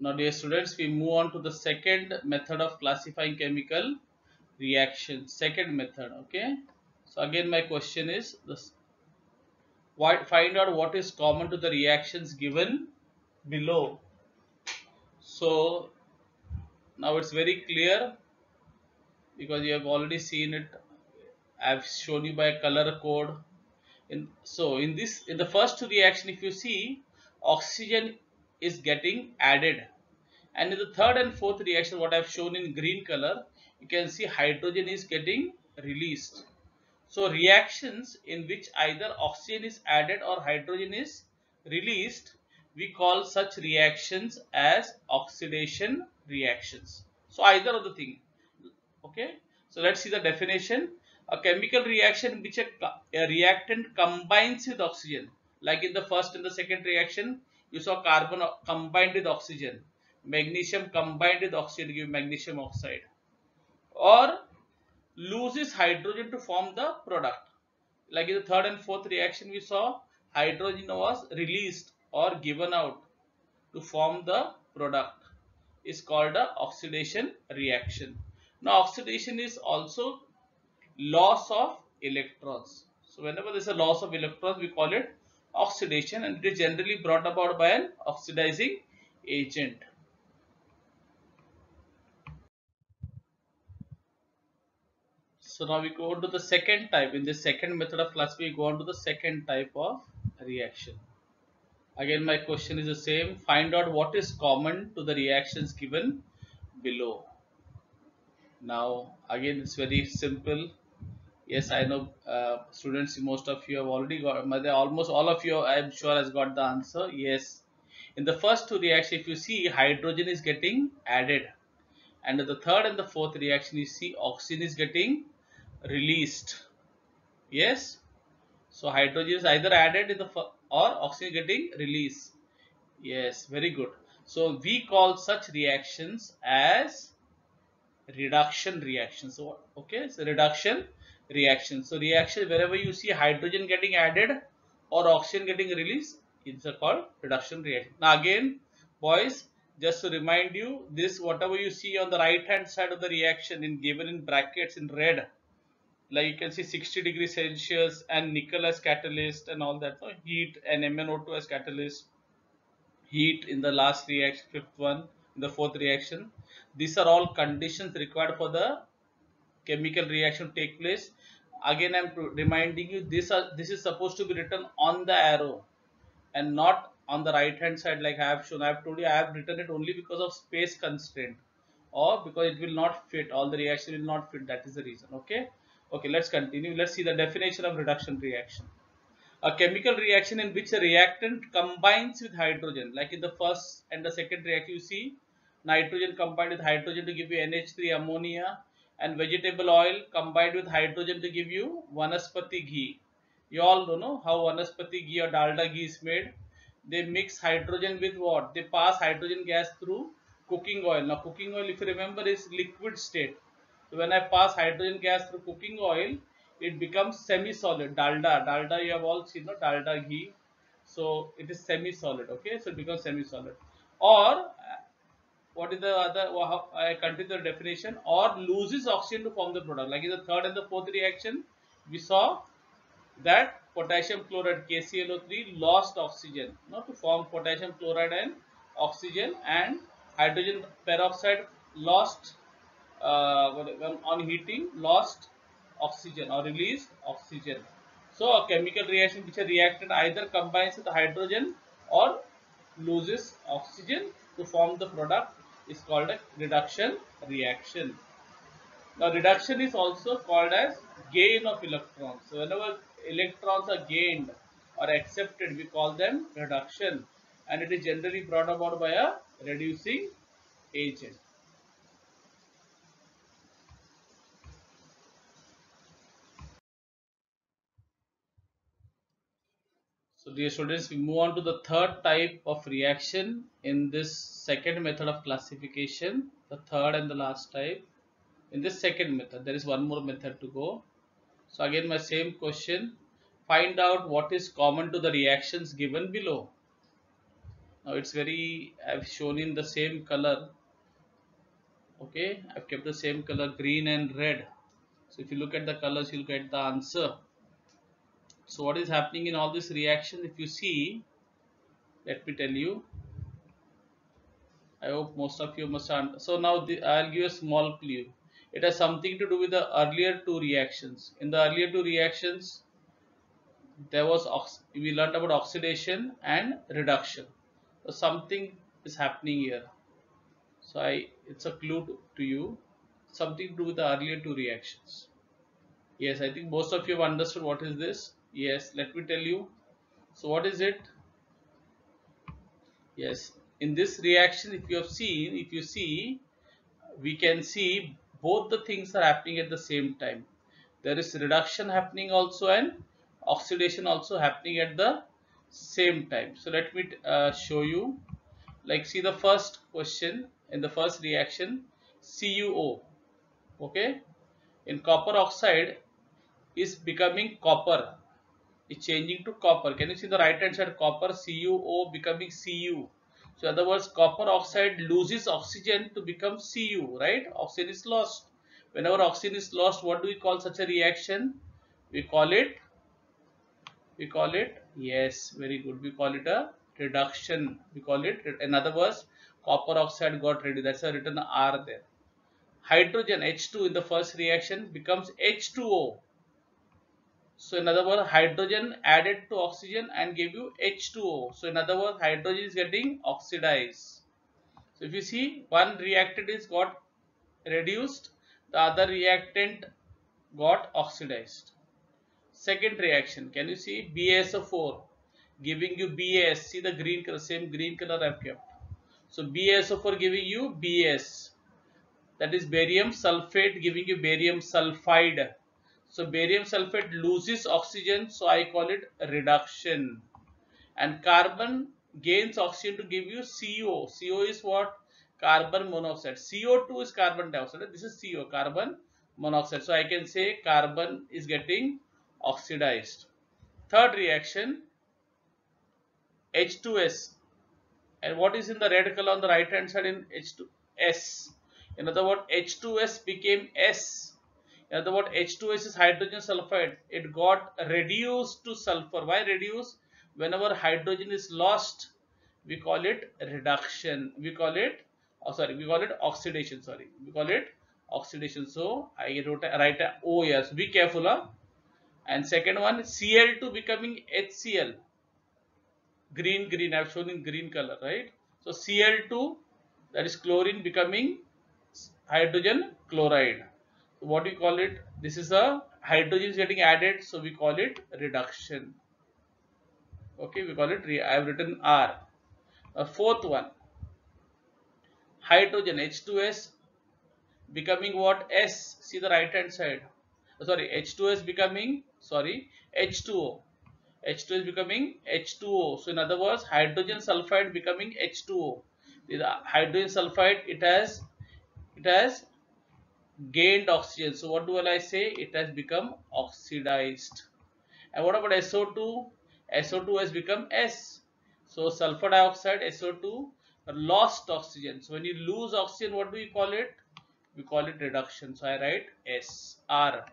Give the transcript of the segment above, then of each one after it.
Now dear students, we move on to the second method of classifying chemical reaction. Second method, okay. So again my question is this: find out what is common to the reactions given below. So now it's very clear because you have already seen it. I've shown you by a color code. In the first reaction, if you see, oxygen is getting added, and in the third and fourth reaction, what I've shown in green color, you can see hydrogen is getting released. So reactions in which either oxygen is added or hydrogen is released, we call such reactions as oxidation reactions. So either of the thing. Okay. So let's see the definition. A chemical reaction in which a reactant combines with oxygen. Like in the first and the second reaction, you saw carbon combined with oxygen. Magnesium combined with oxygen to give magnesium oxide. Or loses hydrogen to form the product. Like in the third and fourth reaction, we saw hydrogen was released or given out to form the product. Is called a oxidation reaction. Now oxidation is also loss of electrons. So whenever there is a loss of electrons, we call it oxidation, and it is generally brought about by an oxidizing agent. So now we go on to the second type. In the second method of classification, we go on to the second type of reaction. Again, my question is the same. Find out what is common to the reactions given below. Now, again, it's very simple. Yes, I know students, most of you have already got, almost all of you, I am sure, has got the answer. Yes. In the first two reactions, if you see, hydrogen is getting added. And in the third and the fourth reaction, you see oxygen is getting released. Yes. So hydrogen is either added in the or oxygen getting released. Yes, very good. So we call such reactions as reduction reaction. So okay, so reduction reaction. So reaction wherever you see hydrogen getting added or oxygen getting released, it's called reduction reaction. Now again, boys, just to remind you, this whatever you see on the right hand side of the reaction in given in brackets in red, like you can see 60 degrees Celsius and nickel as catalyst and all that, so heat and MnO2 as catalyst, heat in the last reaction, fifth one, in the fourth reaction. These are all conditions required for the chemical reaction to take place. Again, I am reminding you, this is supposed to be written on the arrow and not on the right hand side like I have shown. I have told you I have written it only because of space constraint, or because it will not fit, all the reaction will not fit, that is the reason. Okay. Okay, let's continue. Let's see the definition of reduction reaction. A chemical reaction in which a reactant combines with hydrogen, like in the first and the second reaction, you see nitrogen combined with hydrogen to give you NH3 ammonia, and vegetable oil combined with hydrogen to give you vanaspati ghee. You all don't know how vanaspati ghee or dalda ghee is made. They mix hydrogen with what? They pass hydrogen gas through cooking oil. Now cooking oil, if you remember, is liquid state. So when I pass hydrogen gas through cooking oil, it becomes semi-solid. Dalda, you have all seen, no? Dalda ghee. So it is semi-solid. Okay, so it becomes semi-solid. Or what is the other? I continue the definition. Or loses oxygen to form the product. Like in the third and the fourth reaction, we saw that potassium chloride KClO3 lost oxygen, to form potassium chloride and oxygen, and hydrogen peroxide lost on heating, lost oxygen or released oxygen. So a chemical reaction which a reactant either combines with hydrogen or loses oxygen to form the product is called a reduction reaction. Now reduction is also called as gain of electrons. So whenever electrons are gained or accepted, we call them reduction, and it is generally brought about by a reducing agent. So dear students, we move on to the third type of reaction in this second method of classification, the third and the last type. In this second method, there is one more method to go. So again, my same question: find out what is common to the reactions given below. Now it's very, I've shown in the same color. Okay, I've kept the same color, green and red. So if you look at the colors, you'll get the answer. So what is happening in all this reaction? If you see, let me tell you. I hope most of you must understand. So now I'll give a small clue. It has something to do with the earlier two reactions. In the earlier two reactions, there was we learned about oxidation and reduction. So something is happening here. So it's a clue to you. Something to do with the earlier two reactions. Yes, I think most of you have understood what is this. Yes, let me tell you. So what is it? Yes, in this reaction, if you see, we can see both the things are happening at the same time. There is reduction happening also and oxidation also happening at the same time. So let me show you. Like, see the first question in the first reaction, CuO. Okay, in copper oxide is becoming copper, is changing to copper. Can you see the right hand side, copper, CuO becoming Cu. So in other words, copper oxide loses oxygen to become Cu, right? Oxygen is lost. Whenever oxygen is lost, what do we call such a reaction? We call it, yes, very good. We call it a reduction. We call it, in other words, copper oxide got reduced. That's why written R there. Hydrogen H2 in the first reaction becomes H2O. So in other words, hydrogen added to oxygen and gave you H2O. So in other words, hydrogen is getting oxidized. So if you see, one reactant is got reduced, the other reactant got oxidized. Second reaction, can you see BaSO4 giving you Bas? See the green color, same green color I've kept. So BaSO4 giving you Bs, that is barium sulfate giving you barium sulfide. So barium sulfate loses oxygen, so I call it reduction. And carbon gains oxygen to give you CO. CO is what? Carbon monoxide. CO2 is carbon dioxide. This is CO, carbon monoxide. So I can say carbon is getting oxidized. Third reaction, H2S. And what is in the red color on the right hand side in H2S? In other words, H2S became S. In other words, H2S is hydrogen sulfide. It got reduced to sulfur. Why reduce? Whenever hydrogen is lost, we call it reduction. We call it, we call it oxidation. Sorry, we call it oxidation. So I write a O here. So be careful, huh? And second one, Cl2 becoming HCl. Green, I've shown in green color, right? So Cl2, that is chlorine becoming hydrogen chloride. So what do you call it? This is a hydrogen is getting added, so we call it reduction. Okay, we call it, I have written R. Fourth one, hydrogen H2S becoming what? S. See the right hand side. Sorry, H2S becoming, sorry, H2O. H2 is becoming H2O. So in other words, hydrogen sulfide becoming H2O. The hydrogen sulfide, it has gained oxygen. So what do I say? It has become oxidized. And what about SO2? SO2 has become S. So sulfur dioxide, SO2, lost oxygen. So when you lose oxygen, what do we call it? We call it reduction. So I write S, R.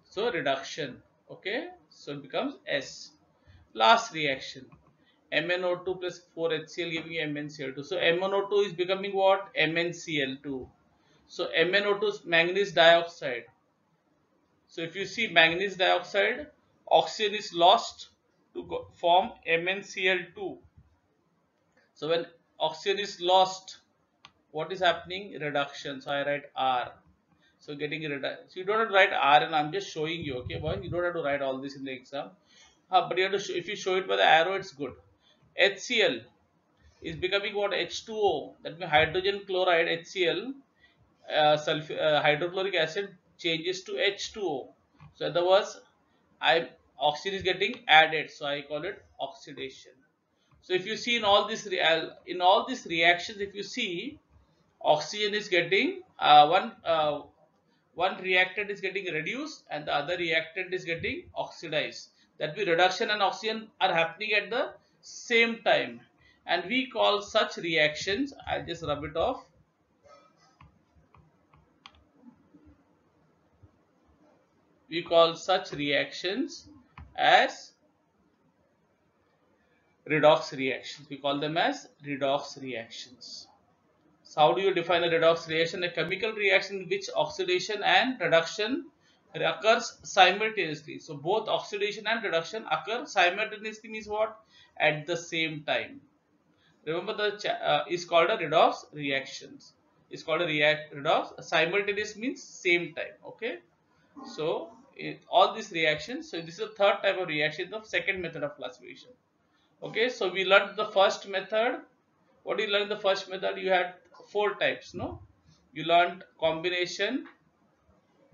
So reduction. Okay. So it becomes S. Last reaction, MnO2 plus 4HCl giving MnCl2. So MnO2 is becoming what? MnCl2. So MnO2 is manganese dioxide. So if you see manganese dioxide, oxygen is lost to form MnCl2. So when oxygen is lost, what is happening? Reduction. So I write R. So getting reduction. So you don't have to write R, and I'm just showing you. Okay, boy, you don't have to write all this in the exam. But you have to if you show it by the arrow, it's good. HCl is becoming what? H2O. That means hydrogen chloride HCl, hydrochloric acid changes to H2O. So in other words, oxygen is getting added. So I call it oxidation. So if you see in all these reactions, if you see, oxygen is getting one reactant is getting reduced and the other reactant is getting oxidized. That means reduction and oxygen are happening at the same time. and we call such reactions, I'll just rub it off, we call such reactions as redox reactions. We call them as redox reactions. So how do you define a redox reaction? A chemical reaction in which oxidation and reduction occurs simultaneously. So both oxidation and reduction occur simultaneously means what? At the same time. Remember the is called a redox reactions. It's called a redox. Simultaneous means same time. Okay. So all these reactions. So this is the third type of reaction, the second method of classification. Okay. So we learned the first method. What do you learn in the first method? You had four types, no? You learned combination,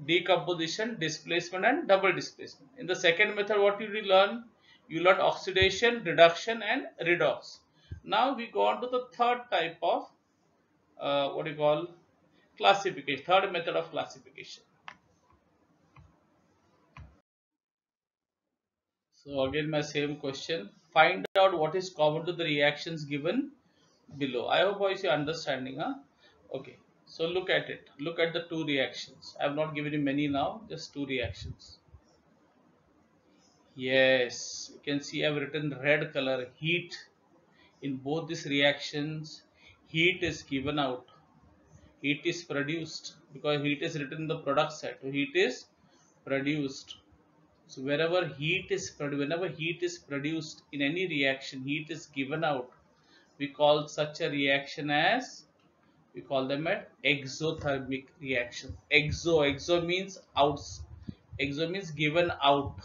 decomposition, displacement, and double displacement. In the second method, what did you learn? You learned oxidation, reduction, and redox. Now we go on to the third type of what do you call classification, third method of classification. So again, my same question. Find out what is common to the reactions given below. I hope boys you are understanding, huh? Okay. So look at it. Look at the two reactions. I have not given you many now, just two reactions. Yes, you can see I have written red color heat. In both these reactions, heat is given out. Heat is produced because heat is written in the product side. So heat is produced. So whenever heat is produced in any reaction, heat is given out. We call such a reaction as, we call them at exothermic reaction. Exo means outs. Exo means given out,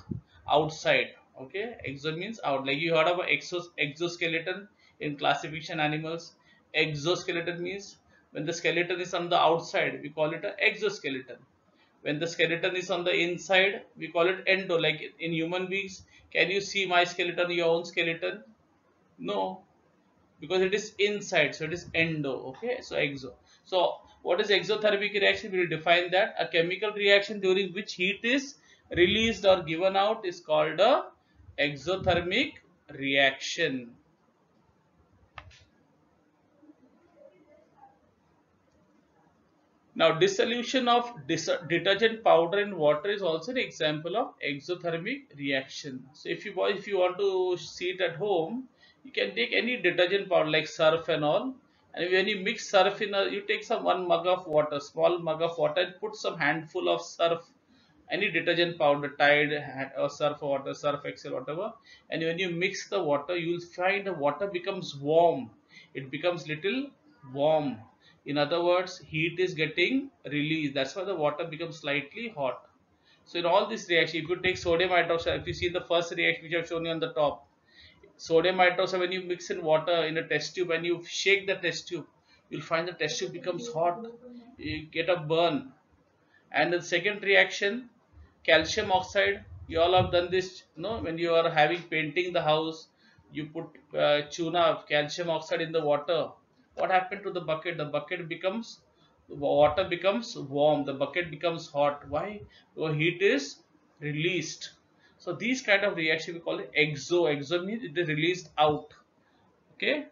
outside. Okay, exo means out. Like you heard about exoskeleton in classification animals. Exoskeleton means when the skeleton is on the outside, we call it an exoskeleton. When the skeleton is on the inside, we call it endo. Like in human beings, can you see my skeleton, your own skeleton? No, because it is inside, so it is endo. Okay, so exo. So what is exothermic reaction? We will define that. A chemical reaction during which heat is released or given out is called a exothermic reaction. Now, dissolution of detergent powder in water is also an example of exothermic reaction. So, if you want to see it at home, you can take any detergent powder like surf and all, and when you mix surf in you take some one mug of water, small mug of water, and put some handful of surf, any detergent powder, Tide or surf water, surf excel, whatever, and when you mix the water, you will find the water becomes warm. It becomes little warm. In other words, heat is getting released. That's why the water becomes slightly hot. So in all this reaction, if you take sodium hydroxide, if you see the first reaction which I have shown you on the top, sodium hydroxide, when you mix in water in a test tube and you shake the test tube, you'll find the test tube becomes hot. You get a burn. And the second reaction, calcium oxide, you all have done this, no? When you are having painting the house, you put tuna calcium oxide in the water. What happened to the bucket? The bucket becomes, the water becomes warm, the bucket becomes hot. Why? Because heat is released. So these kind of reaction we call it exo. Exo means it is released out. Okay,